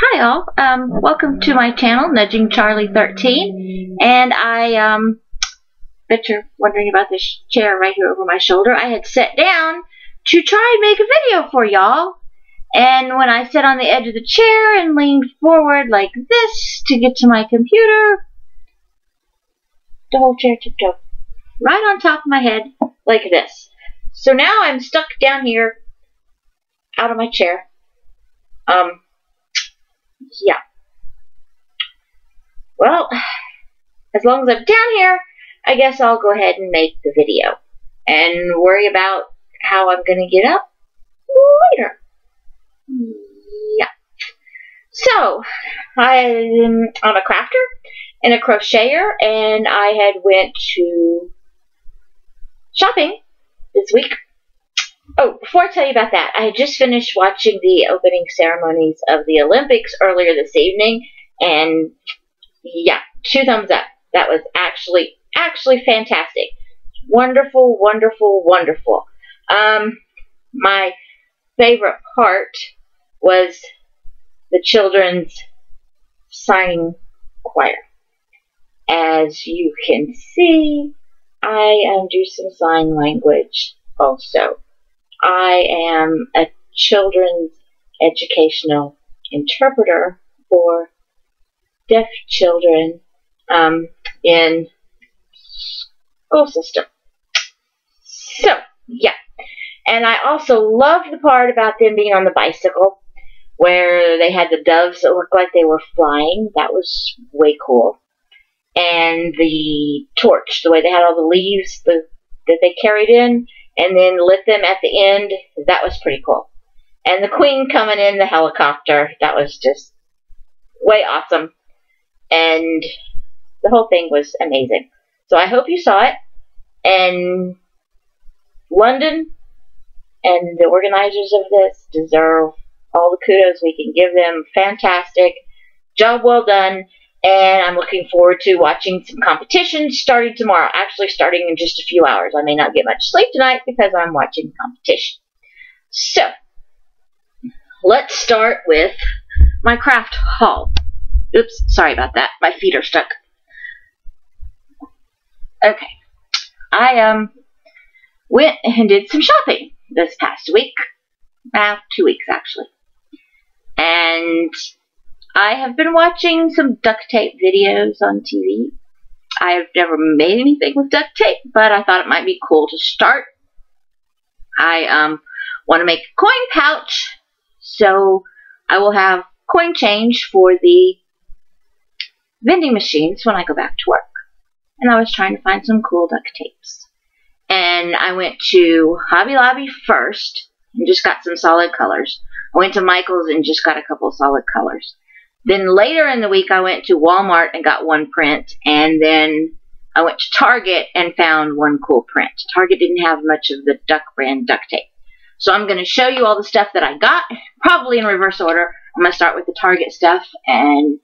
Hi all, welcome to my channel, Nudging Charlie 13, and I bet you're wondering about this chair right here over my shoulder. I had sat down to try and make a video for y'all, and when I sat on the edge of the chair and leaned forward like this to get to my computer, the whole chair tipped over right on top of my head like this. So now I'm stuck down here out of my chair. Yeah. Well, as long as I'm down here, I guess I'll go ahead and make the video and worry about how I'm going to get up later. Yeah. So, I'm a crafter and a crocheter, and I had went to shopping this week. Oh, before I tell you about that, I had just finished watching the opening ceremonies of the Olympics earlier this evening, and yeah, 2 thumbs up. That was actually fantastic. Wonderful, wonderful, wonderful. My favorite part was the children's signing choir. As you can see, I do some sign language also. I am a children's educational interpreter for deaf children in school system. So, yeah. And I also loved the part about them being on the bicycle, where they had the doves that looked like they were flying. That was way cool. And the torch, the way they had all the leaves that they carried in, and then lit them at the end. That was pretty cool. And the Queen coming in the helicopter, that was just way awesome. And the whole thing was amazing. So I hope you saw it. And London and the organizers of this deserve all the kudos we can give them. Fantastic. Job well done. And I'm looking forward to watching some competitions starting tomorrow. Actually, starting in just a few hours. I may not get much sleep tonight because I'm watching competition. So, let's start with my craft haul. Oops, sorry about that. My feet are stuck. Okay. I went and did some shopping this past week. 2 weeks, actually. And I have been watching some duct tape videos on TV. I have never made anything with duct tape, but I thought it might be cool to start. I want to make a coin pouch, so I will have coin change for the vending machines when I go back to work. And I was trying to find some cool duct tapes. And I went to Hobby Lobby first and just got some solid colors. I went to Michael's and just got a couple solid colors. Then later in the week, I went to Walmart and got one print, and then I went to Target and found one cool print. Target didn't have much of the Duck brand duct tape. So I'm going to show you all the stuff that I got, probably in reverse order. I'm going to start with the Target stuff, and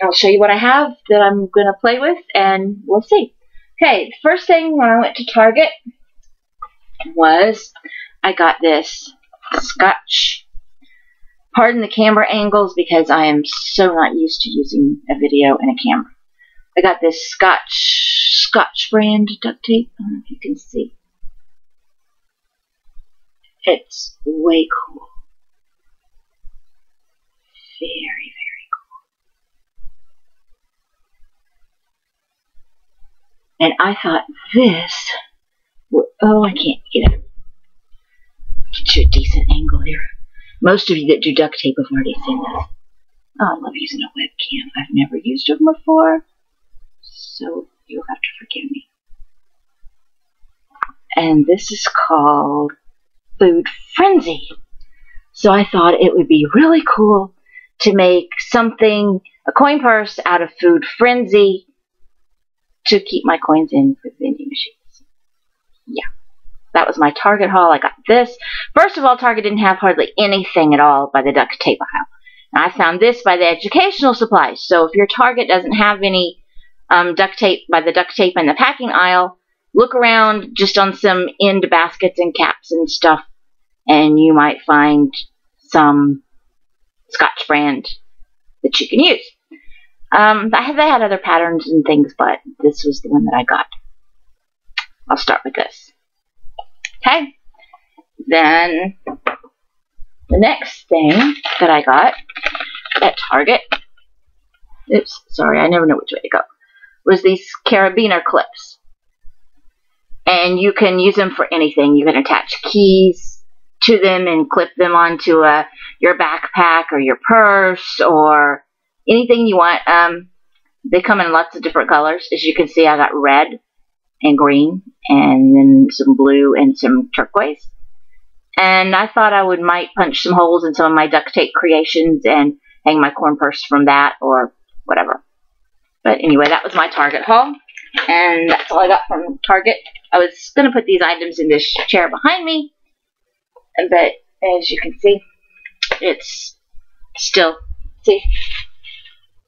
I'll show you what I have that I'm going to play with, and we'll see. Okay, the first thing when I went to Target was I got this Scotch. Pardon the camera angles because I am so not used to using a video and a camera. I got this Scotch brand duct tape. I don't know if you can see. It's way cool. Very, very cool. And I thought this would, oh, I can't get to a decent angle here. Most of you that do duct tape have already seen this. Oh, I love using a webcam. I've never used them before, so you'll have to forgive me. And this is called Food Frenzy. So I thought it would be really cool to make something, a coin purse out of Food Frenzy to keep my coins in for the vending machines. Yeah. That was my Target haul. I got this. First of all, Target didn't have hardly anything at all by the duct tape aisle. And I found this by the educational supplies. So if your Target doesn't have any duct tape by the duct tape in the packing aisle, look around just on some end baskets and caps and stuff, and you might find some Scotch brand that you can use. They had other patterns and things, but this was the one that I got. I'll start with this. Okay. Then the next thing that I got at Target, oops, sorry, I never know which way to go, was these carabiner clips. And you can use them for anything. You can attach keys to them and clip them onto your backpack or your purse or anything you want. They come in lots of different colors. As you can see, I got red and green and then some blue and some turquoise. And I thought I might punch some holes in some of my duct tape creations and hang my corn purse from that or whatever. But anyway, that was my Target haul. And that's all I got from Target. I was going to put these items in this chair behind me. But as you can see, it's still, see,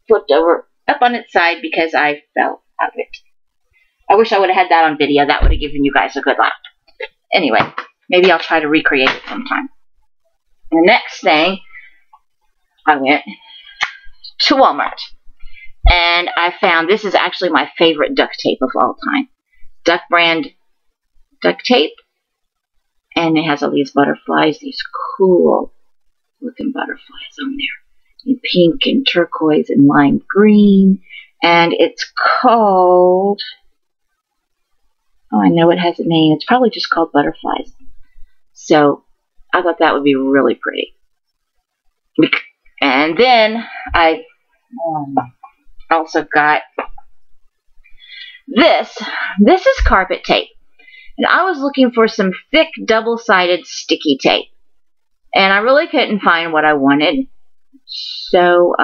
flipped over up on its side because I fell out of it. I wish I would have had that on video. That would have given you guys a good laugh. Anyway, maybe I'll try to recreate it sometime. And the next thing, I went to Walmart. And I found, this is actually my favorite duct tape of all time. Duck brand duct tape. And it has all these butterflies, these cool looking butterflies on there. In pink and turquoise and lime green. And it's called, oh, I know it has a name. It's probably just called butterflies. So I thought that would be really pretty. And then I also got this. This is carpet tape. And I was looking for some thick double-sided sticky tape. And I really couldn't find what I wanted. So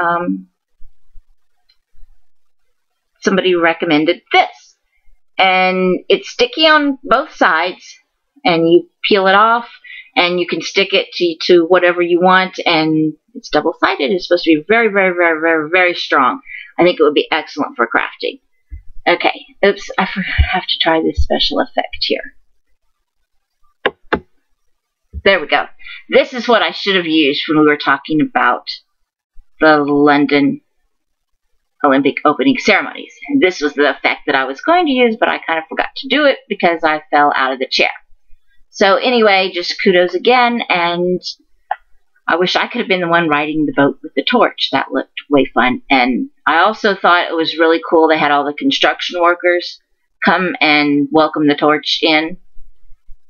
somebody recommended this. And it's sticky on both sides. And you peel it off. And you can stick it to whatever you want. And it's double-sided. It's supposed to be very, very, very, very, very strong. I think it would be excellent for crafting. Okay, oops, I have to try this special effect here. There we go. This is what I should have used when we were talking about the London Olympic opening ceremonies. And this was the effect that I was going to use, but I kind of forgot to do it because I fell out of the chair. So anyway, just kudos again, and I wish I could have been the one riding the boat with the torch. That looked way fun. And I also thought it was really cool. They had all the construction workers come and welcome the torch in.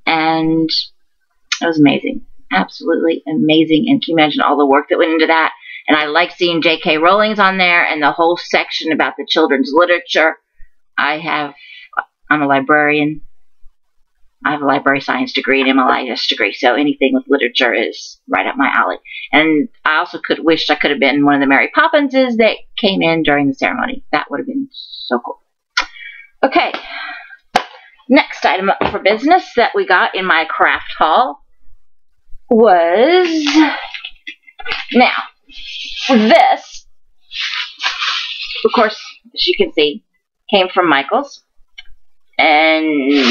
And it was amazing. Absolutely amazing. And can you imagine all the work that went into that? And I like seeing J.K. Rowling's on there and the whole section about the children's literature. I'm a librarian. I have a library science degree and MLIS degree, so anything with literature is right up my alley. And I also wished I could have been one of the Mary Poppinses that came in during the ceremony. That would have been so cool. Okay, next item up for business that we got in my craft haul was, now, this, of course, as you can see, came from Michael's. And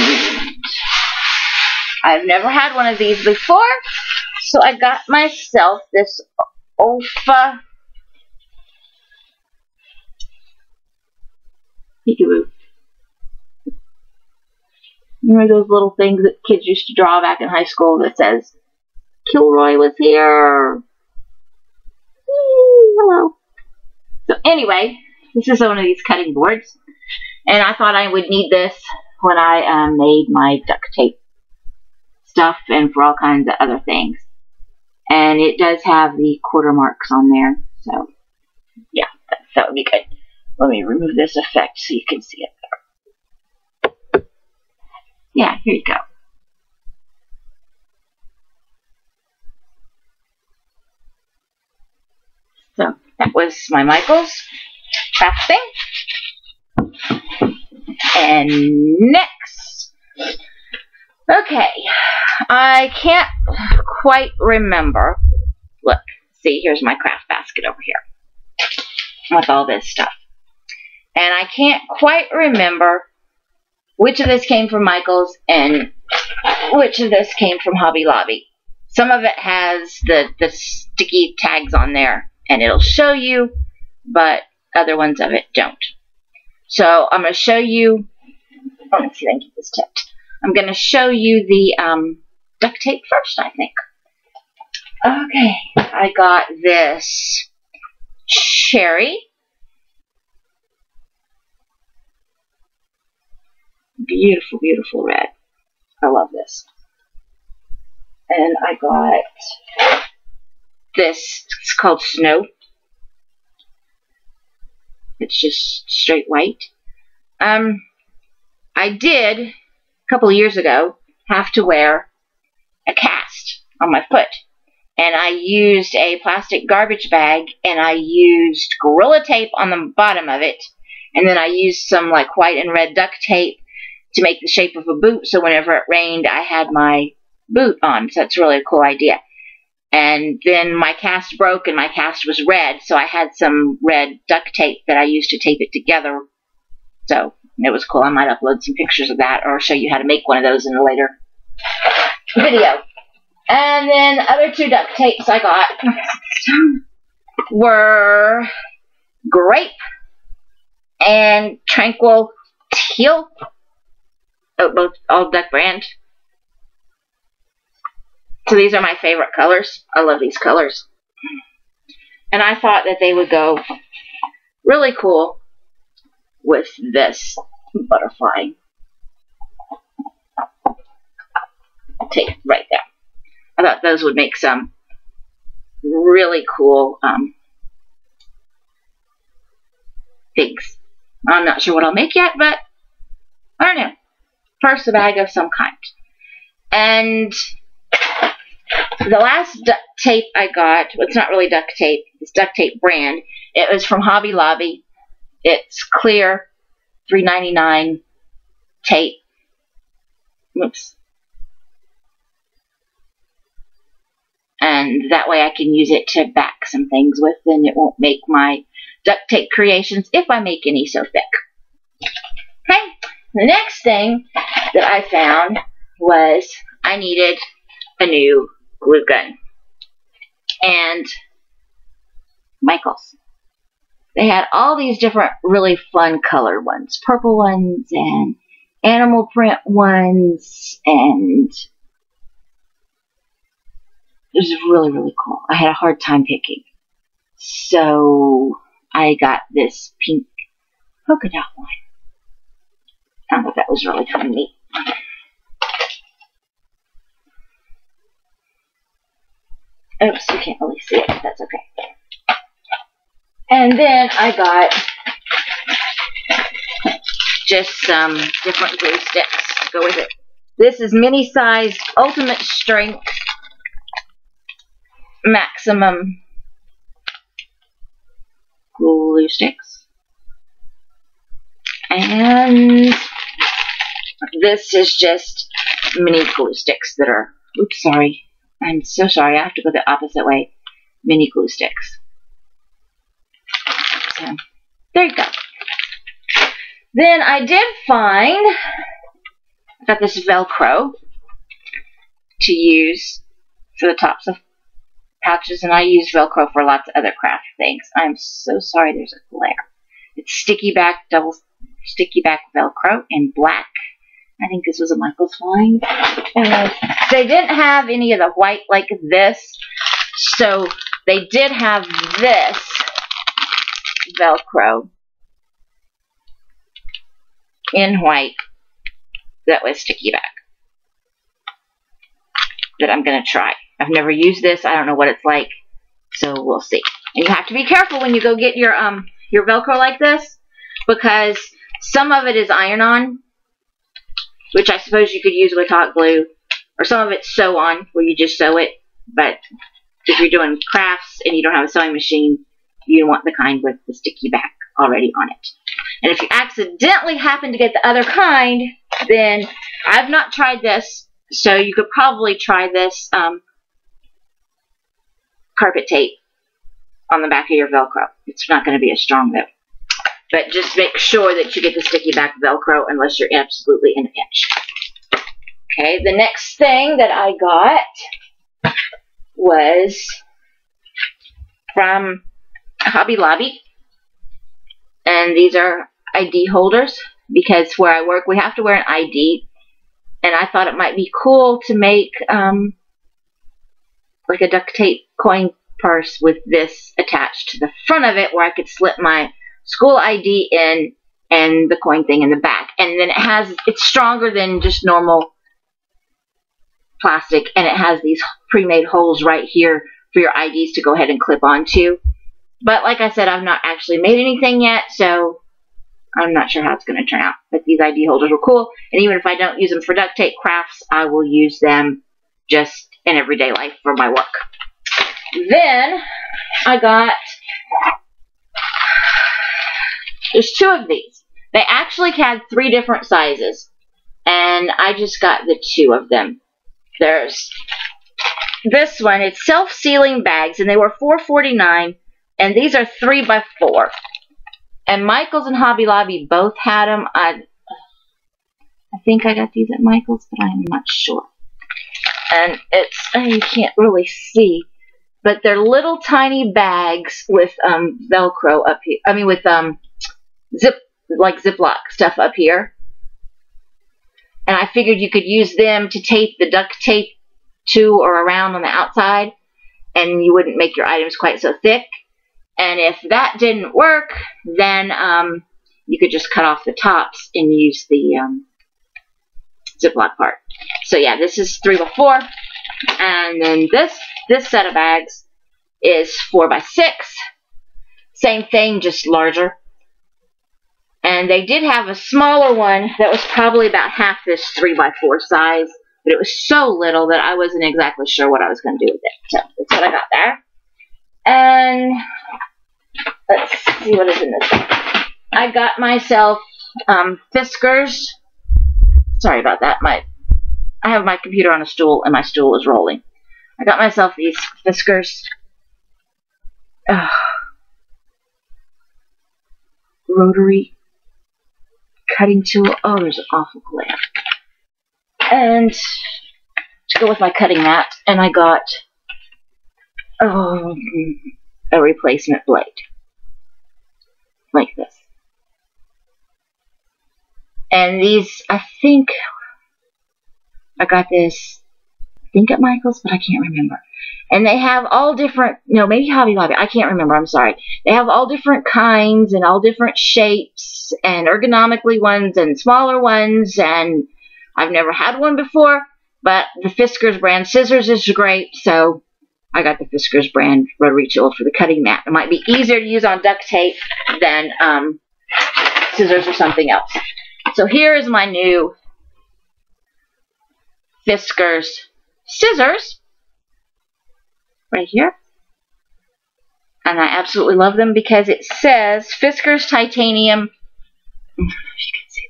I've never had one of these before, so I got myself this Olfa peekaboo. Remember those little things that kids used to draw back in high school that says, Kilroy was here. Hello. So anyway, this is one of these cutting boards. And I thought I would need this when I made my duct tape stuff and for all kinds of other things. And it does have the quarter marks on there. So, yeah, that would be good. Let me remove this effect so you can see it better. Yeah, here you go. So, that was my Michael's craft thing. And next, okay, I can't quite remember. Look, see, here's my craft basket over here with all this stuff. And I can't quite remember which of this came from Michael's and which of this came from Hobby Lobby. Some of it has the sticky tags on there, and it'll show you, but other ones of it don't. So I'm going to show you, let me see if I can get this tipped. I'm going to show you the duct tape first, I think. Okay, I got this cherry. Beautiful, beautiful red. I love this. And I got this, it's called Snow. It's just straight white. I did, a couple of years ago, have to wear a cast on my foot. And I used a plastic garbage bag, and I used Gorilla Tape on the bottom of it. And then I used some like white and red duct tape to make the shape of a boot, so whenever it rained, I had my boot on. So that's really a cool idea. And then my cast broke, and my cast was red, so I had some red duct tape that I used to tape it together. So it was cool. I might upload some pictures of that or show you how to make one of those in a later video. And then the other two duct tapes I got were Grape and Tranquil Teal. Oh, both all Duck brand. So these are my favorite colors. I love these colors. And I thought that they would go really cool with this butterfly tape right there. I thought those would make some really cool things. I'm not sure what I'll make yet, but I don't know. First, a bag of some kind. And the last duct tape I got, well, it's not really duct tape, it's duct tape brand. It was from Hobby Lobby. It's clear, $3.99 tape. Oops. And that way I can use it to back some things with, and it won't make my duct tape creations, if I make any, so thick. Okay, the next thing that I found was I needed a new glue gun. And Michael's. They had all these different really fun colored ones. Purple ones and animal print ones, and it was really, really cool. I had a hard time picking. So I got this pink polka dot one. I thought that was really kind of neat. Oops, you can't really see it, but that's okay. And then I got just some different glue sticks to go with it. This is mini-sized, ultimate strength, maximum glue sticks. And this is just mini glue sticks that are, oops, sorry. I'm so sorry, I have to go the opposite way. Mini glue sticks. So, there you go. Then I did find, I got this Velcro to use for the tops of pouches, and I use Velcro for lots of other craft things. I'm so sorry there's a glare. It's sticky back, double sticky back Velcro in black. I think this was a Michael's find. And they didn't have any of the white like this, so they did have this Velcro in white that was sticky back that I'm going to try. I've never used this. I don't know what it's like, so we'll see. And you have to be careful when you go get your Velcro like this, because some of it is iron-on, which I suppose you could use with hot glue, or some of it's sew-on, where you just sew it. But if you're doing crafts and you don't have a sewing machine, you want the kind with the sticky back already on it. And if you accidentally happen to get the other kind, then I've not tried this, so you could probably try this carpet tape on the back of your Velcro. It's not going to be as strong though. But just make sure that you get the sticky back Velcro unless you're absolutely in a pinch. Okay, the next thing that I got was from Hobby Lobby. And these are ID holders, because where I work we have to wear an ID. And I thought it might be cool to make like a duct tape coin purse with this attached to the front of it, where I could slip my school ID in and the coin thing in the back. And then it's stronger than just normal plastic, and it has these pre-made holes right here for your IDs to go ahead and clip onto. But like I said, I've not actually made anything yet, so I'm not sure how it's going to turn out. But these ID holders were cool, and even if I don't use them for duct tape crafts, I will use them just in everyday life for my work. Then I got, there's 2 of these. They actually had 3 different sizes, and I just got the 2 of them. There's this one. It's self-sealing bags, and they were $4.49, and these are 3 by 4. And Michael's and Hobby Lobby both had them. I think I got these at Michael's, but I'm not sure. And you can't really see, but they're little tiny bags with Velcro up here. I mean, with Ziploc stuff up here. And I figured you could use them to tape the duct tape to or around on the outside, and you wouldn't make your items quite so thick. And if that didn't work, then you could just cut off the tops and use the Ziploc part. So yeah, this is 3 by 4, and then this set of bags is 4 by 6. Same thing, just larger. And they did have a smaller one that was probably about half this 3 by 4 size, but it was so little that I wasn't exactly sure what I was going to do with it. So that's what I got there. And let's see what is in this bag. I got myself Fiskars. Sorry about that. I have my computer on a stool, and my stool is rolling. I got myself these Fiskars rotary cutting tool. Oh, there's an awful glare. And to go with my cutting mat, and I got a replacement blade. Like this. And these, I think I got this, at Michael's, but I can't remember. And they have all different, no, maybe Hobby Lobby, I can't remember, I'm sorry. They have all different kinds and all different shapes, and ergonomically ones and smaller ones, and I've never had one before, but the Fiskars brand scissors is great, so I got the Fiskars brand rotary tool for the cutting mat. It might be easier to use on duct tape than scissors or something else. So here is my new Fiskars scissors right here, and I absolutely love them because it says Fiskars Titanium. If you can see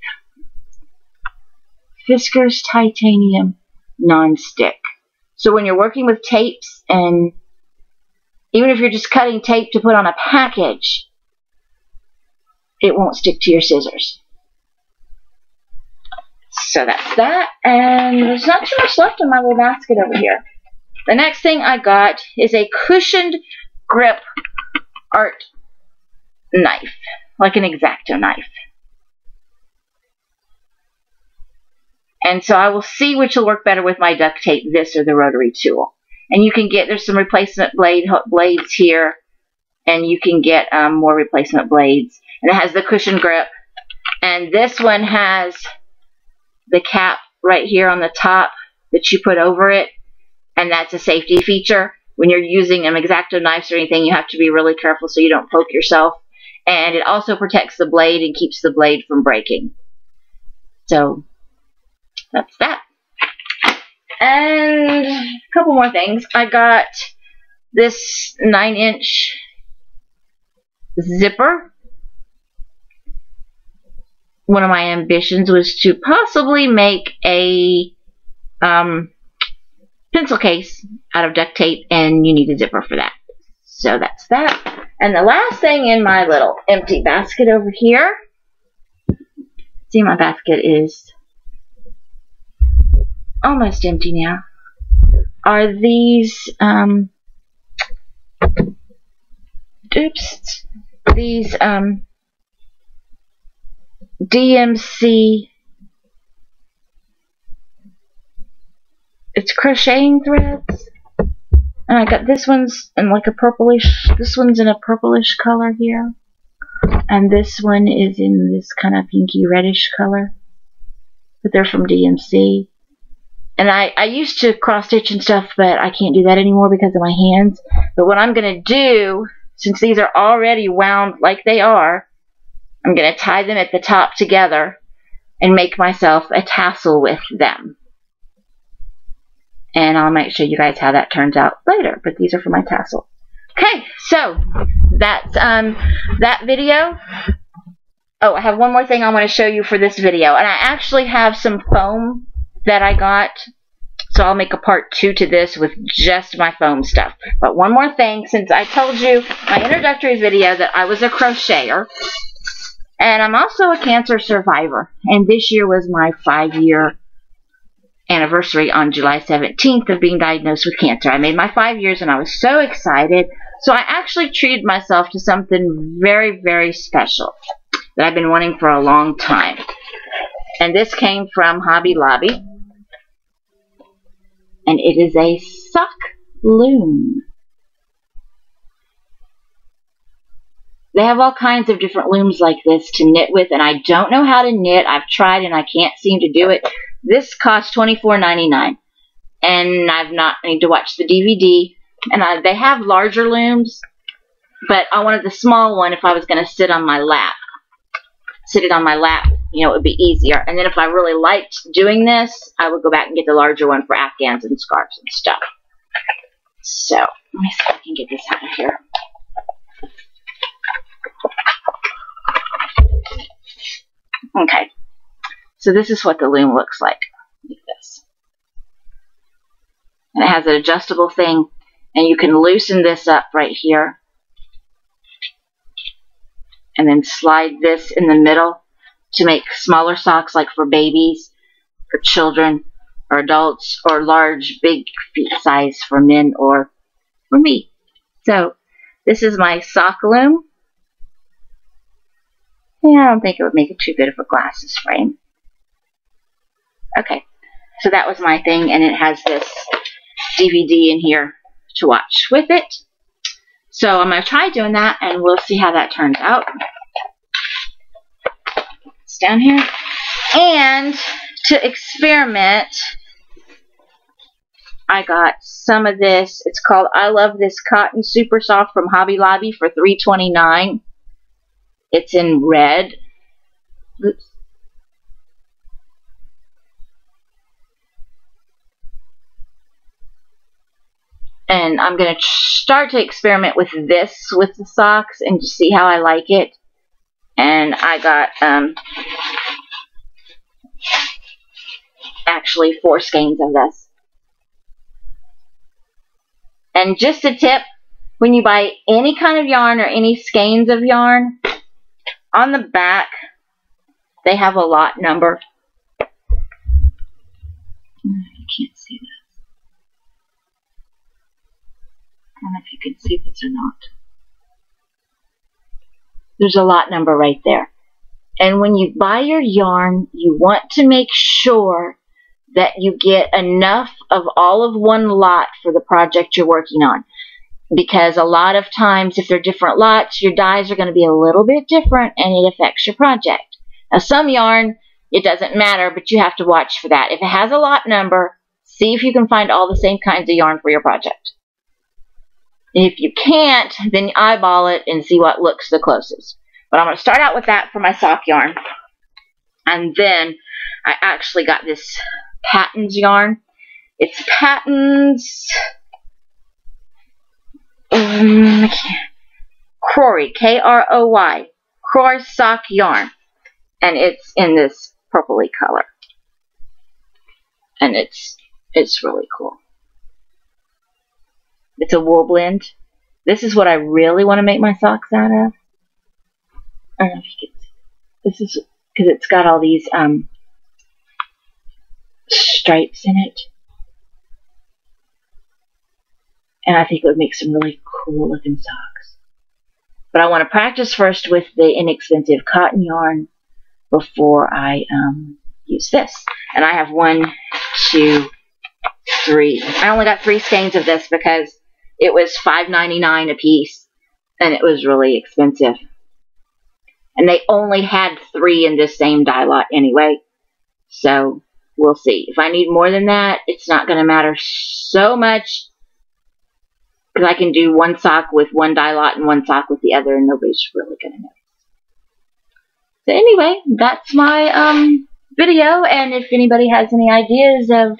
that, Fiskars Titanium Non-Stick. So when you're working with tapes, and even if you're just cutting tape to put on a package, it won't stick to your scissors. So that's that, and there's not too much left in my little basket over here. The next thing I got is a cushioned grip art knife, like an X-Acto knife. And so I will see which will work better with my duct tape, this or the rotary tool. And you can get, there's some replacement blades here, and you can get more replacement blades. And it has the cushion grip. And this one has the cap right here on the top that you put over it, and that's a safety feature. When you're using X-Acto knives or anything, you have to be really careful so you don't poke yourself. And it also protects the blade and keeps the blade from breaking. So that's that. And a couple more things. I got this 9-inch zipper. One of my ambitions was to possibly make a pencil case out of duct tape, and you need a zipper for that. So that's that. And the last thing in my little empty basket over here, see, my basket is almost empty now. are these, these DMC, it's crocheting threads. And I got this one's in like a purplish, this one's in a purplish color here. And this one is in this kind of pinky reddish color. But they're from DMC. And I used to cross stitch and stuff, but I can't do that anymore because of my hands. But what I'm going to do, since these are already wound like they are, I'm going to tie them at the top together and make myself a tassel with them. And I'll make sure you guys how that turns out later. But these are for my tassel. Okay, so that's that video. Oh, I have one more thing I want to show you for this video. And I actually have some foam that I got. So I'll make a part 2 to this with just my foam stuff. But one more thing, since I told you my introductory video that I was a crocheter. And I'm also a cancer survivor. And this year was my 5-year anniversary on July 17th of being diagnosed with cancer. I made my 5 years and I was so excited. So I actually treated myself to something very, very special that I've been wanting for a long time. And this came from Hobby Lobby. And it is a sock loom. They have all kinds of different looms like this to knit with, and I don't know how to knit. I've tried and I can't seem to do it. This costs $24.99, and I need to watch the DVD. And they have larger looms, but I wanted the small one if I was going to sit on my lap. Sit it on my lap, you know, it would be easier. And then if I really liked doing this, I would go back and get the larger one for afghans and scarves and stuff. So, let me see if I can get this out of here. Okay, so this is what the loom looks like this. And it has an adjustable thing, and you can loosen this up right here. And then slide this in the middle to make smaller socks like for babies, or children, or adults, or large, big feet size for men or for me. So, this is my sock loom. Yeah, I don't think it would make it too good of a glasses frame. Okay, so that was my thing, and it has this DVD in here to watch with it. So I'm going to try doing that, and we'll see how that turns out. It's down here. And to experiment, I got some of this. It's called I Love This Cotton Super Soft from Hobby Lobby for $3.29. It's in red. Oops. And I'm going to start to experiment with this with the socks and just see how I like it. And I got actually 4 skeins of this. And just a tip, when you buy any kind of yarn or any skeins of yarn, on the back they have a lot number. You can't see that. I don't know if you can see this or not. There's a lot number right there. And when you buy your yarn, you want to make sure that you get enough of all of one lot for the project you're working on. Because a lot of times, if they're different lots, your dyes are going to be a little bit different and it affects your project. Now, some yarn, it doesn't matter, but you have to watch for that. If it has a lot number, see if you can find all the same kinds of yarn for your project. If you can't, then eyeball it and see what looks the closest. But I'm going to start out with that for my sock yarn. And then I actually got this Patons yarn. It's Patons Kroy, K-R-O-Y, Kroy sock yarn. And it's in this purpley color. And it's really cool. It's a wool blend. This is what I really want to make my socks out of. I don't know if you can see. This is because it's got all these stripes in it. And I think it would make some really cool looking socks. But I want to practice first with the inexpensive cotton yarn before I use this. And I have 1, 2, 3. I only got 3 skeins of this because it was $5.99 a piece. And it was really expensive. And they only had 3 in this same dye lot anyway. So we'll see. If I need more than that, it's not going to matter so much. Because I can do 1 sock with 1 dye lot and 1 sock with the other, and nobody's really going to notice. So anyway, that's my video. And if anybody has any ideas of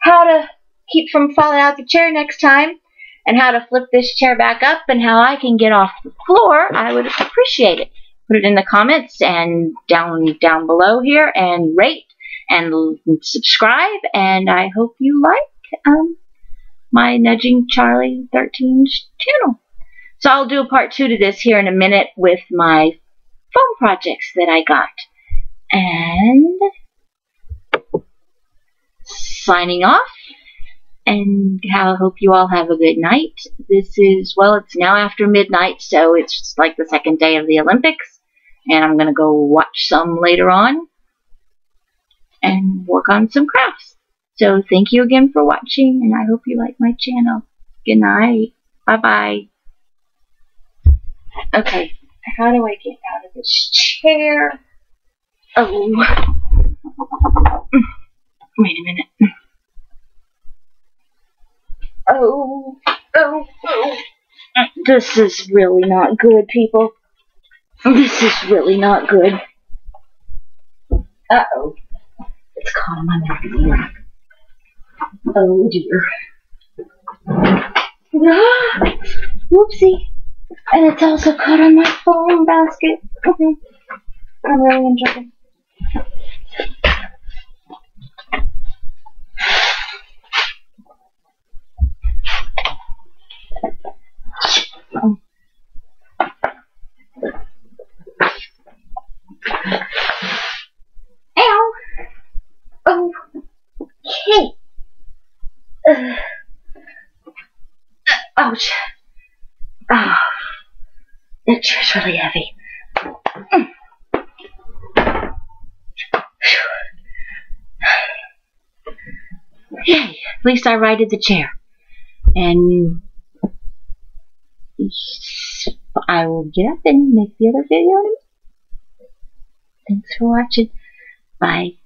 how to keep from falling out the chair next time, and how to flip this chair back up, and how I can get off the floor, I would appreciate it. Put it in the comments and down below here, and rate and subscribe. And I hope you like my Nudging Charlie 13's channel. So I'll do a part 2 to this here in a minute with my foam projects that I got. And signing off. And I hope you all have a good night. This is, well, it's now after midnight, so it's just like the 2nd day of the Olympics. And I'm going to go watch some later on and work on some crafts. So thank you again for watching, and I hope you like my channel. Good night. Bye-bye. Okay, how do I get out of this chair? Oh. Wait a minute. Oh. This is really not good, people. This is really not good. Uh-oh. It's caught on my mouth. Oh, dear. Ah, whoopsie. And it's also caught on my foam basket. I'm really enjoying it. Ow! Oh, okay. Ouch. Oh, that chair's really heavy. Yay, at least I righted the chair. And I will get up and make the other video in a minute. Thanks for watching. Bye.